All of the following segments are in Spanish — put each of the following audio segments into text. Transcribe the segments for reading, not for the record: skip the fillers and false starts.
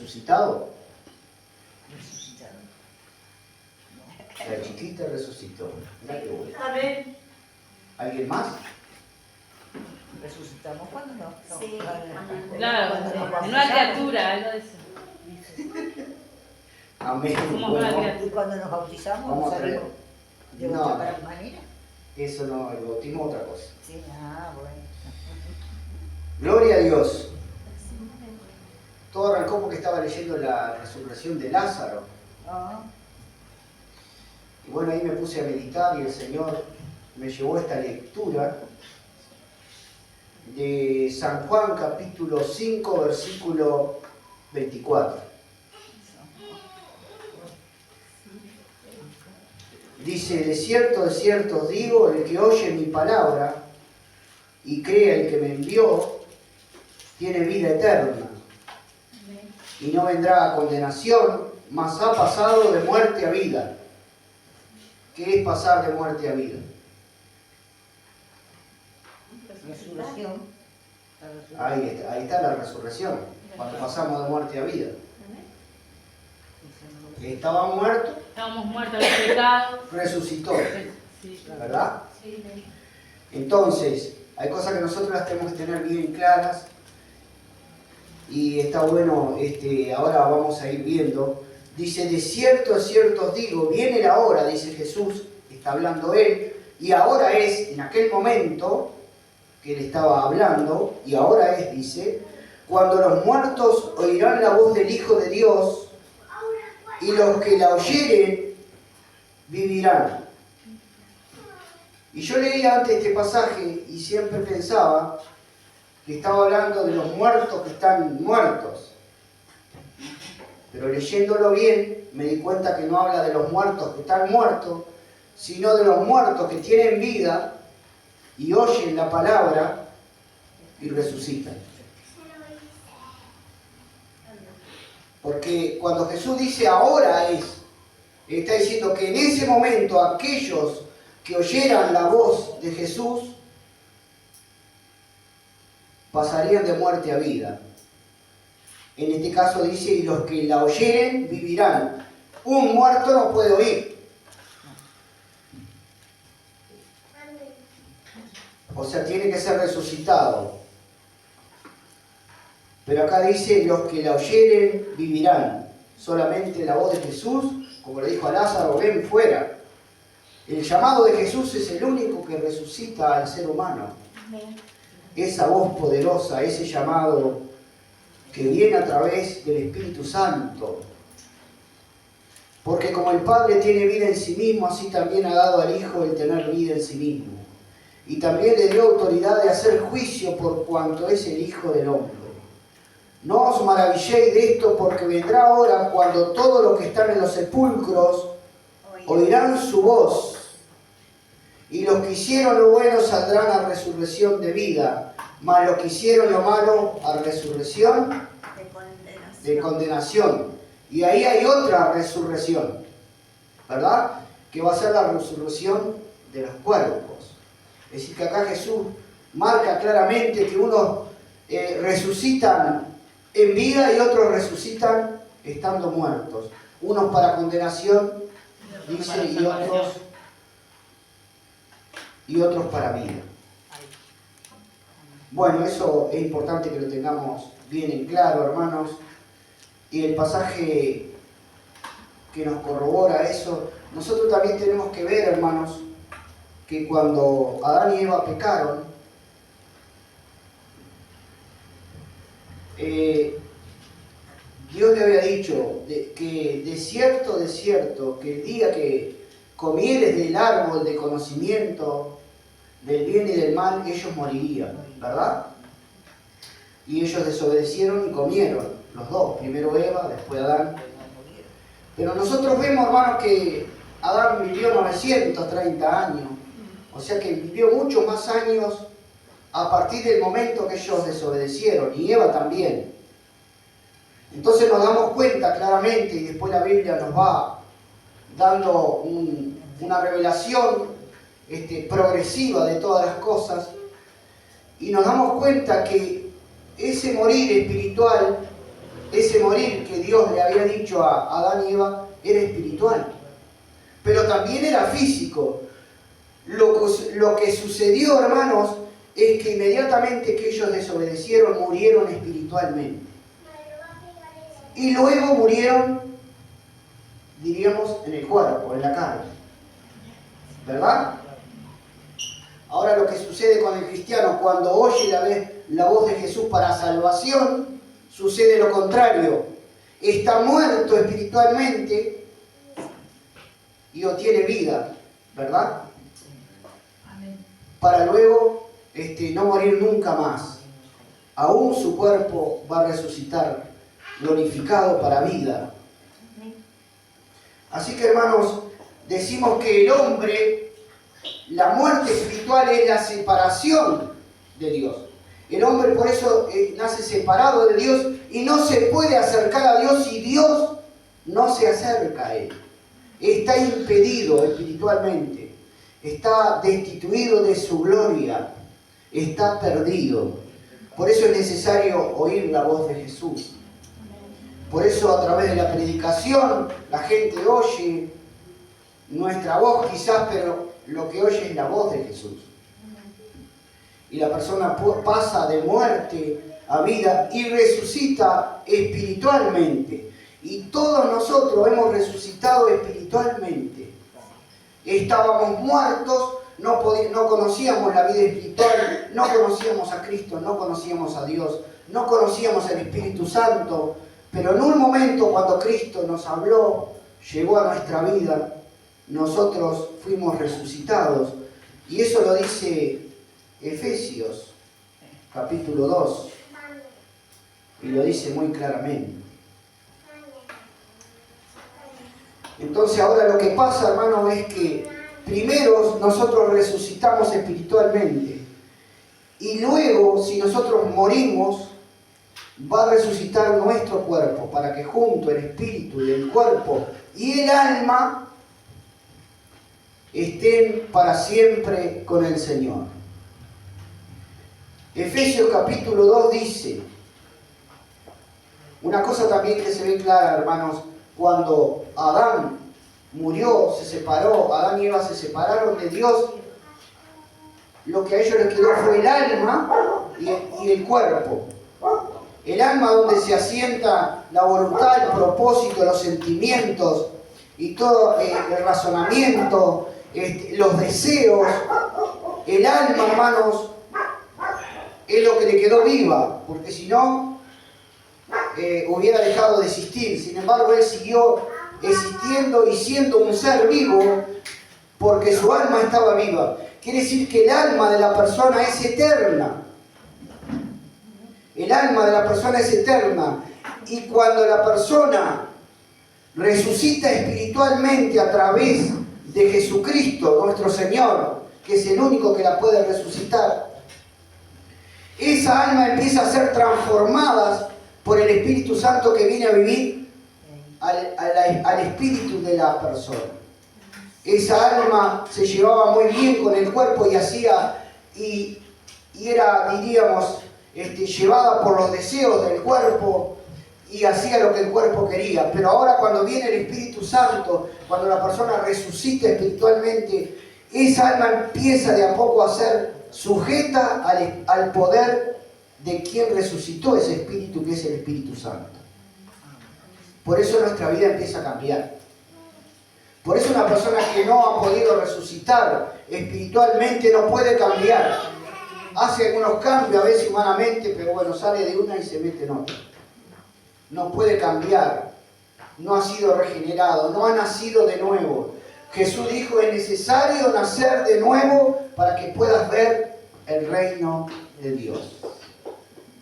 resucitado? Resucitado. La chiquita resucitó. Mirá qué bueno. Amén. ¿Alguien más? Resucitamos cuando no. Sí, Claro, cuando nos en una bautizamos. criatura, algo de eso. Amén. Somos Bueno, una criatura. Y cuando nos bautizamos, Vamos a salimos de No. otra manera. eso no, el bautismo es otra cosa. Sí, bueno. Gloria a Dios. Todo arrancó porque estaba leyendo la resurrección de Lázaro. Ah, Y bueno, ahí me puse a meditar y el Señor me llevó a esta lectura de San Juan capítulo 5, versículo 24. Dice, de cierto os digo, el que oye mi palabra y cree el que me envió, tiene vida eterna y no vendrá a condenación, mas ha pasado de muerte a vida. ¿Qué es pasar de muerte a vida? resurrección. Ahí está la resurrección, cuando pasamos de muerte a vida. Estaba muerto, Estábamos muertos en el pecado. resucitó, Sí, ¿verdad? Entonces, hay cosas que nosotros las tenemos que tener bien claras y está bueno, ahora vamos a ir viendo. Dice, de cierto os digo, viene la hora, dice Jesús, está hablando Él, y ahora es, en aquel momento que Él estaba hablando, y ahora es, dice, cuando los muertos oirán la voz del Hijo de Dios, y los que la oyeren vivirán. Y yo leía antes este pasaje y siempre pensaba que estaba hablando de los muertos que están muertos. Pero leyéndolo bien me di cuenta que no habla de los muertos que están muertos, sino de los muertos que tienen vida y oyen la palabra y resucitan. Porque cuando Jesús dice ahora es, está diciendo que en ese momento aquellos que oyeran la voz de Jesús pasarían de muerte a vida. En este caso dice, y los que la oyeren vivirán. Un muerto no puede oír. O sea, tiene que ser resucitado. Pero acá dice, los que la oyeren vivirán. Solamente la voz de Jesús, como le dijo a Lázaro, ven fuera. El llamado de Jesús es el único que resucita al ser humano. Esa voz poderosa, ese llamado que viene a través del Espíritu Santo. Porque como el Padre tiene vida en sí mismo, así también ha dado al Hijo el tener vida en sí mismo. Y también le dio autoridad de hacer juicio por cuanto es el Hijo del Hombre. No os maravilléis de esto, porque vendrá hora cuando todos los que están en los sepulcros oirán su voz. Y los que hicieron lo bueno saldrán a resurrección de vida, mas los que hicieron lo malo a resurrección de condenación. Y ahí hay otra resurrección, ¿verdad? Que va a ser la resurrección de los cuerpos. Es decir, que acá Jesús marca claramente que unos resucitan en vida y otros resucitan estando muertos. Unos para condenación, dice, y otros para vida. Bueno, eso es importante que lo tengamos bien en claro, hermanos. Y el pasaje que nos corrobora eso, nosotros también tenemos que ver, hermanos, que cuando Adán y Eva pecaron, Dios le había dicho que de cierto, que el día que comieres del árbol de conocimiento del bien y del mal, ellos morirían, ¿verdad? Y ellos desobedecieron y comieron, los dos, primero Eva, después Adán. Pero nosotros vemos, hermanos, que Adán vivió 930 años, o sea que vivió muchos más años a partir del momento que ellos desobedecieron, y Eva también. Entonces nos damos cuenta claramente, y después la Biblia nos va dando una revelación progresiva de todas las cosas, y nos damos cuenta que ese morir espiritual ese morir que Dios le había dicho a Adán y Eva era espiritual, pero también era físico. Lo que sucedió, hermanos, es que inmediatamente que ellos desobedecieron, murieron espiritualmente. Y luego murieron, diríamos, en el cuerpo, en la carne. ¿Verdad? Ahora lo que sucede con el cristiano, cuando oye la voz de Jesús para salvación, sucede lo contrario. Está muerto espiritualmente y obtiene vida, ¿verdad? Para luego no morir nunca más. Aún su cuerpo va a resucitar glorificado para vida. Así que, hermanos, decimos que el hombre, la muerte espiritual es la separación de Dios. El hombre por eso nace separado de Dios y no se puede acercar a Dios si Dios no se acerca a él. Está impedido espiritualmente. Está destituido de su gloria, está perdido. Por eso es necesario oír la voz de Jesús. Por eso a través de la predicación la gente oye nuestra voz quizás, pero lo que oye es la voz de Jesús. Y la persona pasa de muerte a vida y resucita espiritualmente. Y todos nosotros hemos resucitado espiritualmente. Estábamos muertos, no conocíamos la vida espiritual, no conocíamos a Cristo, no conocíamos a Dios, no conocíamos al Espíritu Santo, pero en un momento cuando Cristo nos habló, llegó a nuestra vida, nosotros fuimos resucitados. Y eso lo dice Efesios, capítulo 2, y lo dice muy claramente. Entonces ahora lo que pasa, hermano, es que primero nosotros resucitamos espiritualmente y luego, si nosotros morimos, va a resucitar nuestro cuerpo para que junto el espíritu y el cuerpo y el alma estén para siempre con el Señor. Efesios capítulo 2 dice, una cosa también que se ve clara, hermanos, cuando Adán murió, se separó, Adán y Eva se separaron de Dios, lo que a ellos les quedó fue el alma y el cuerpo. El alma donde se asienta la voluntad, el propósito, los sentimientos y todo el razonamiento, los deseos. El alma, hermanos, es lo que le quedó viva, porque si no, hubiera dejado de existir. Sin embargo, él siguió existiendo y siendo un ser vivo porque su alma estaba viva. Quiere decir que el alma de la persona es eterna. El alma de la persona es eterna. Y cuando la persona resucita espiritualmente a través de Jesucristo, nuestro Señor, que es el único que la puede resucitar, esa alma empieza a ser transformada por el Espíritu Santo que viene a vivir al espíritu de la persona. Esa alma se llevaba muy bien con el cuerpo y era, diríamos, llevada por los deseos del cuerpo y hacía lo que el cuerpo quería. Pero ahora cuando viene el Espíritu Santo, cuando la persona resucita espiritualmente, esa alma empieza de a poco a ser sujeta al poder de quien resucitó ese Espíritu, que es el Espíritu Santo. Por eso nuestra vida empieza a cambiar. Por eso una persona que no ha podido resucitar espiritualmente no puede cambiar. Hace algunos cambios a veces humanamente, pero bueno, sale de una y se mete en otra. No puede cambiar. No ha sido regenerado, no ha nacido de nuevo. Jesús dijo, es necesario nacer de nuevo para que puedas ver el reino de Dios.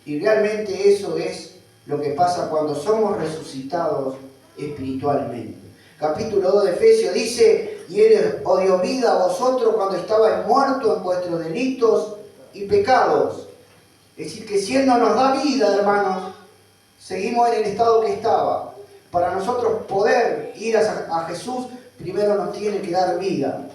Y realmente eso es lo que pasa cuando somos resucitados espiritualmente. Capítulo 2 de Efesios dice, y Él os dio vida a vosotros cuando estabais muertos en vuestros delitos y pecados. Es decir, que si Él no nos da vida, hermanos, seguimos en el estado que estaba. Para nosotros poder ir a Jesús, primero nos tiene que dar vida.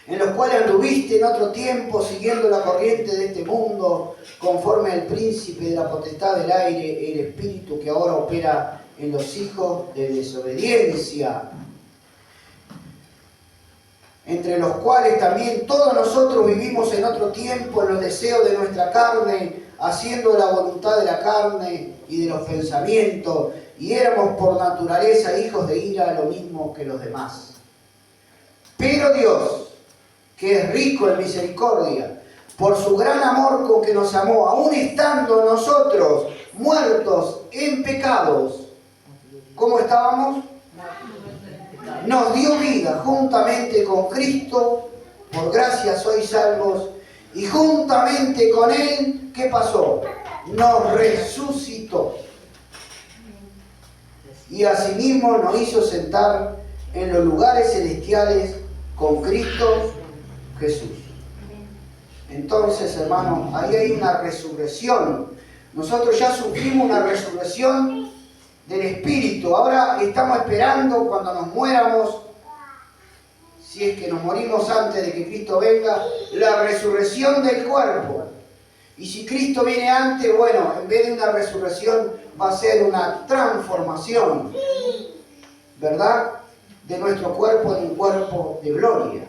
en los cuales anduviste en otro tiempo siguiendo la corriente de este mundo, conforme al príncipe de la potestad del aire, el espíritu que ahora opera en los hijos de desobediencia, entre los cuales también todos nosotros vivimos en otro tiempo en los deseos de nuestra carne, haciendo la voluntad de la carne y de los pensamientos, y éramos por naturaleza hijos de ira, lo mismo que los demás. Pero Dios, que es rico en misericordia, por su gran amor con que nos amó, aun estando nosotros muertos en pecados, ¿cómo estábamos? Nos dio vida juntamente con Cristo, por gracia sois salvos, y juntamente con Él, ¿qué pasó? Nos resucitó. Y asimismo nos hizo sentar en los lugares celestiales con Cristo Jesús. Entonces, hermanos, ahí hay una resurrección. Nosotros ya sufrimos una resurrección del Espíritu. Ahora estamos esperando cuando nos muéramos, si es que nos morimos antes de que Cristo venga, la resurrección del cuerpo. Y si Cristo viene antes, bueno, en vez de una resurrección va a ser una transformación, ¿verdad? De nuestro cuerpo en un cuerpo de gloria.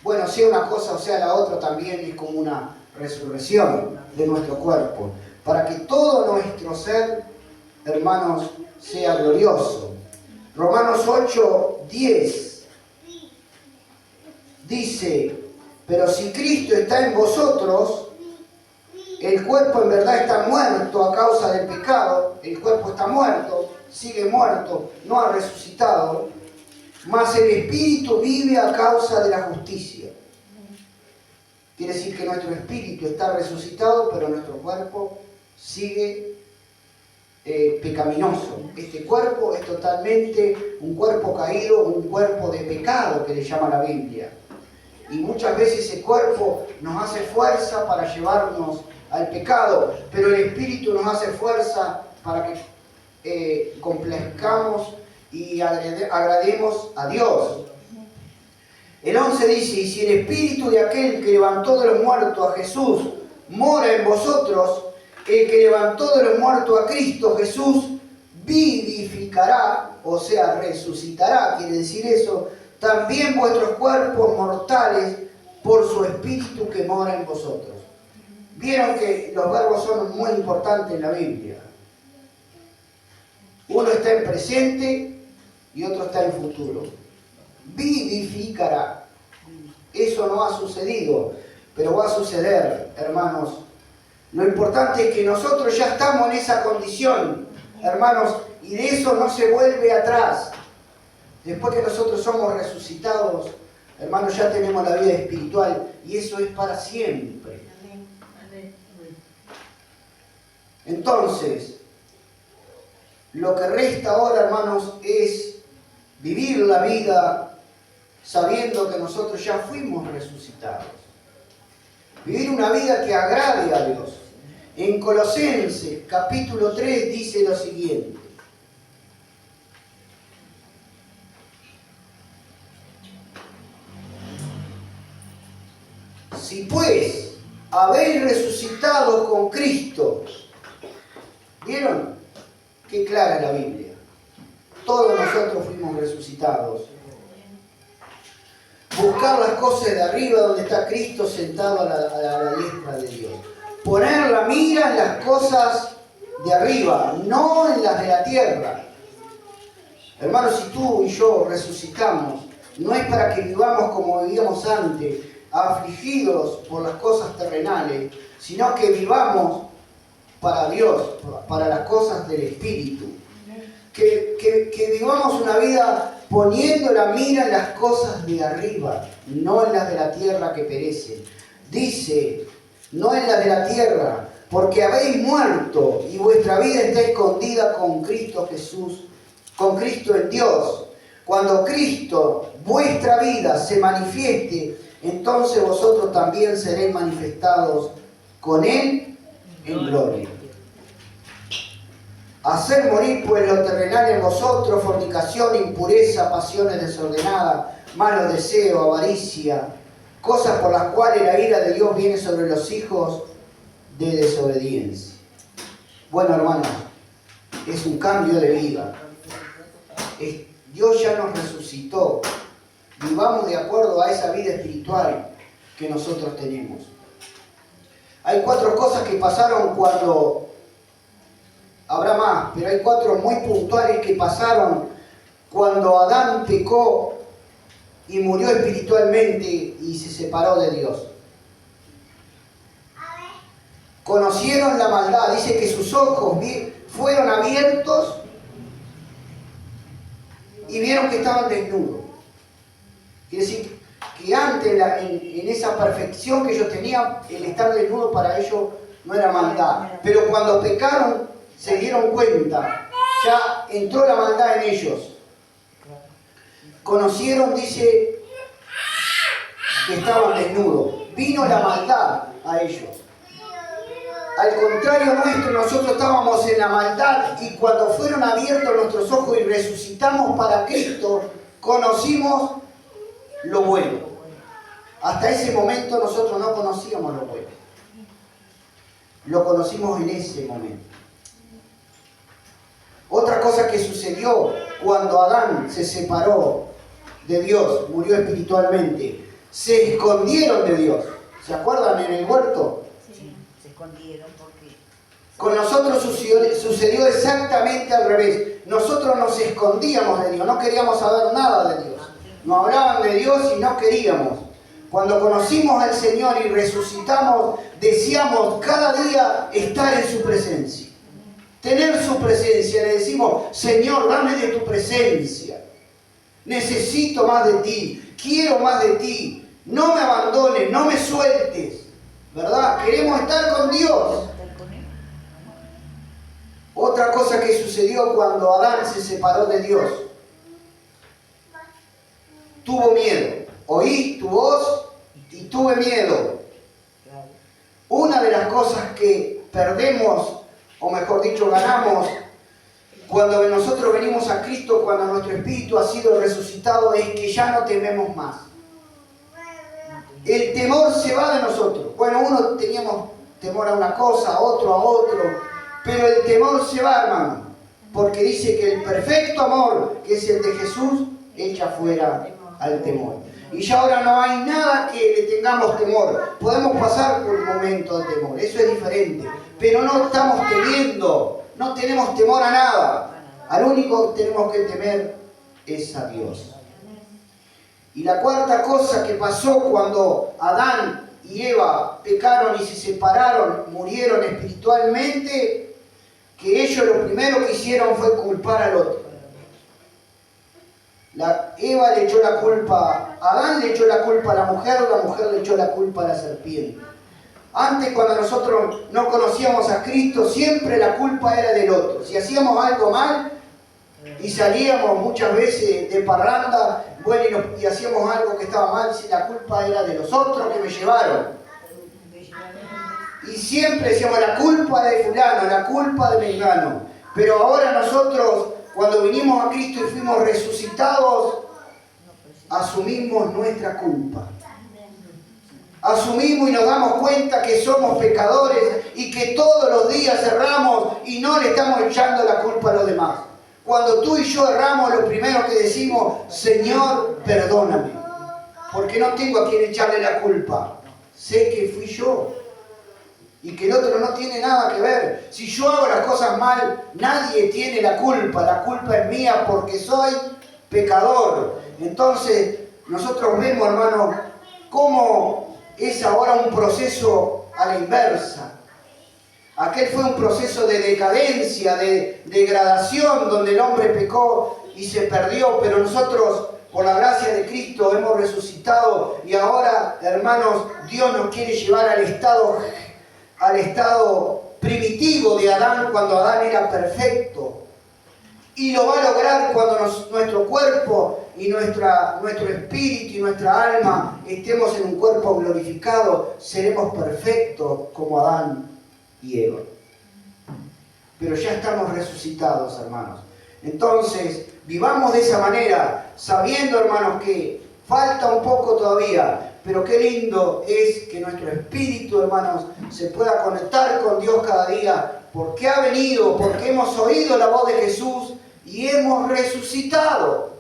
Bueno, sea una cosa o sea la otra, también es como una resurrección de nuestro cuerpo, para que todo nuestro ser, hermanos, sea glorioso. Romanos 8:10 dice: pero si Cristo está en vosotros, el cuerpo en verdad está muerto a causa del pecado, el cuerpo está muerto, sigue muerto, no ha resucitado, mas el espíritu vive a causa de la justicia. Quiere decir que nuestro espíritu está resucitado, pero nuestro cuerpo sigue pecaminoso. Este cuerpo es totalmente un cuerpo caído, un cuerpo de pecado que le llama la Biblia. Y muchas veces ese cuerpo nos hace fuerza para llevarnos al pecado, pero el espíritu nos hace fuerza para que complazcamos y agrademos a Dios. El 11 dice: y si el espíritu de aquel que levantó de los muertos a Jesús mora en vosotros, el que levantó de los muertos a Cristo Jesús vivificará, o sea, resucitará, quiere decir eso, también vuestros cuerpos mortales por su espíritu que mora en vosotros. Vieron que los verbos son muy importantes en la Biblia. Uno está en presente y otro está en futuro. Vivificará. Eso no ha sucedido, pero va a suceder, hermanos. Lo importante es que nosotros ya estamos en esa condición, hermanos, y de eso no se vuelve atrás. Después que nosotros somos resucitados, hermanos, ya tenemos la vida espiritual y eso es para siempre. Entonces, lo que resta ahora, hermanos, es vivir la vida sabiendo que nosotros ya fuimos resucitados. Vivir una vida que agrade a Dios. En Colosenses capítulo 3 dice lo siguiente: si pues habéis resucitado con Cristo. ¿Vieron? Qué clara es la Biblia. Todos nosotros fuimos resucitados. Buscar las cosas de arriba donde está Cristo sentado a la diestra de Dios. Poner la mira en las cosas de arriba, no en las de la tierra. Hermanos, si tú y yo resucitamos, no es para que vivamos como vivíamos antes, afligidos por las cosas terrenales, sino que vivamos para Dios, para las cosas del Espíritu. Que vivamos una vida poniendo la mira en las cosas de arriba, no en las de la tierra que perecen. Dice, no en las de la tierra, porque habéis muerto y vuestra vida está escondida con Cristo Jesús, con Cristo en Dios. Cuando Cristo, vuestra vida, se manifieste, entonces vosotros también seréis manifestados con Él en gloria. Hacer morir pues lo terrenal en vosotros, fornicación, impureza, pasiones desordenadas, malos deseos, avaricia, cosas por las cuales la ira de Dios viene sobre los hijos de desobediencia. Bueno, hermanos, es un cambio de vida. Dios ya nos resucitó. Vivamos de acuerdo a esa vida espiritual que nosotros tenemos. Hay 4 cosas que pasaron cuando... Habrá más, pero hay 4 muy puntuales que pasaron cuando Adán pecó y murió espiritualmente y se separó de Dios. Conocieron la maldad, dice que sus ojos fueron abiertos y vieron que estaban desnudos. Quiere decir que antes, en esa perfección que ellos tenían, el estar desnudo para ellos no era maldad. Pero cuando pecaron, se dieron cuenta, ya entró la maldad en ellos. Conocieron, dice, que estaban desnudos. Vino la maldad a ellos. Al contrario nuestro, nosotros estábamos en la maldad y cuando fueron abiertos nuestros ojos y resucitamos para Cristo, conocimos lo bueno. Hasta ese momento nosotros no conocíamos lo bueno. Lo conocimos en ese momento. Otra cosa que sucedió cuando Adán se separó de Dios, murió espiritualmente, se escondieron de Dios. ¿Se acuerdan en el huerto? Sí, se escondieron porque... Con nosotros sucedió exactamente al revés. Nosotros nos escondíamos de Dios, no queríamos saber nada de Dios. Nos hablaban de Dios y no queríamos. Cuando conocimos al Señor y resucitamos, deseamos cada día estar en su presencia. Tener su presencia. Le decimos, Señor, dame de tu presencia. Necesito más de ti. Quiero más de ti. No me abandones, no me sueltes. ¿Verdad? Queremos estar con Dios. Otra cosa que sucedió cuando Adán se separó de Dios. Tuvo miedo. Oí tu voz y tuve miedo. Una de las cosas que perdemos, o mejor dicho, ganamos, cuando nosotros venimos a Cristo, cuando nuestro espíritu ha sido resucitado, es que ya no tememos más. El temor se va de nosotros. Bueno, uno teníamos temor a una cosa, a otro, pero el temor se va, hermano, porque dice que el perfecto amor, que es el de Jesús, echa fuera al temor. Y ya ahora no hay nada que le tengamos temor. Podemos pasar por un momento de temor, eso es diferente. Pero no estamos temiendo, no tenemos temor a nada. Al único que tenemos que temer es a Dios. Y la cuarta cosa que pasó cuando Adán y Eva pecaron y se separaron, murieron espiritualmente, que ellos lo primero que hicieron fue culpar al otro. Eva le echó la culpa, Adán le echó la culpa a la mujer le echó la culpa a la serpiente. Antes, cuando nosotros no conocíamos a Cristo, siempre la culpa era del otro. Si hacíamos algo mal y salíamos muchas veces de parranda, bueno, y hacíamos algo que estaba mal, si la culpa era de los otros que me llevaron. Y siempre decíamos, la culpa de fulano, la culpa de mengano. Pero ahora nosotros, cuando vinimos a Cristo y fuimos resucitados, asumimos nuestra culpa. Asumimos y nos damos cuenta que somos pecadores y que todos los días erramos y no le estamos echando la culpa a los demás. Cuando tú y yo erramos, lo primero que decimos, Señor, perdóname, porque no tengo a quien echarle la culpa. Sé que fui yo y que el otro no tiene nada que ver. Si yo hago las cosas mal, nadie tiene la culpa es mía porque soy pecador. Entonces, nosotros vemos, hermanos, cómo es ahora un proceso a la inversa. Aquel fue un proceso de decadencia, de degradación, donde el hombre pecó y se perdió, pero nosotros, por la gracia de Cristo, hemos resucitado y ahora, hermanos, Dios nos quiere llevar al estado primitivo de Adán, cuando Adán era perfecto. Y lo va a lograr cuando nuestro cuerpo y nuestro espíritu y nuestra alma estemos en un cuerpo glorificado, seremos perfectos como Adán y Eva. Pero ya estamos resucitados, hermanos. Entonces, vivamos de esa manera, sabiendo, hermanos, que falta un poco todavía, pero qué lindo es que nuestro espíritu, hermanos, se pueda conectar con Dios cada día, porque ha venido, porque hemos oído la voz de Jesús y hemos resucitado.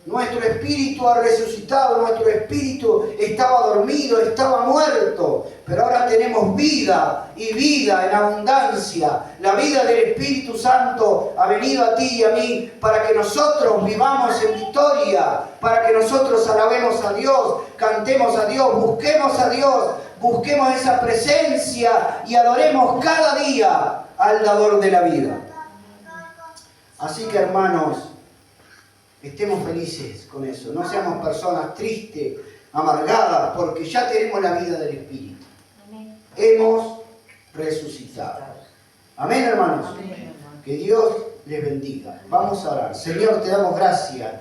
Nuestro espíritu ha resucitado, nuestro espíritu estaba dormido, estaba muerto, pero ahora tenemos vida y vida en abundancia. La vida del Espíritu Santo ha venido a ti y a mí para que nosotros vivamos en victoria, para que nosotros alabemos a Dios, cantemos a Dios, busquemos esa presencia y adoremos cada día al dador de la vida. Así que, hermanos, estemos felices con eso, no seamos personas tristes, amargadas, porque ya tenemos la vida del Espíritu. Amén. Hemos resucitado. Amén, hermanos. Amén, hermano. Que Dios les bendiga. Vamos a orar. Señor, te damos gracias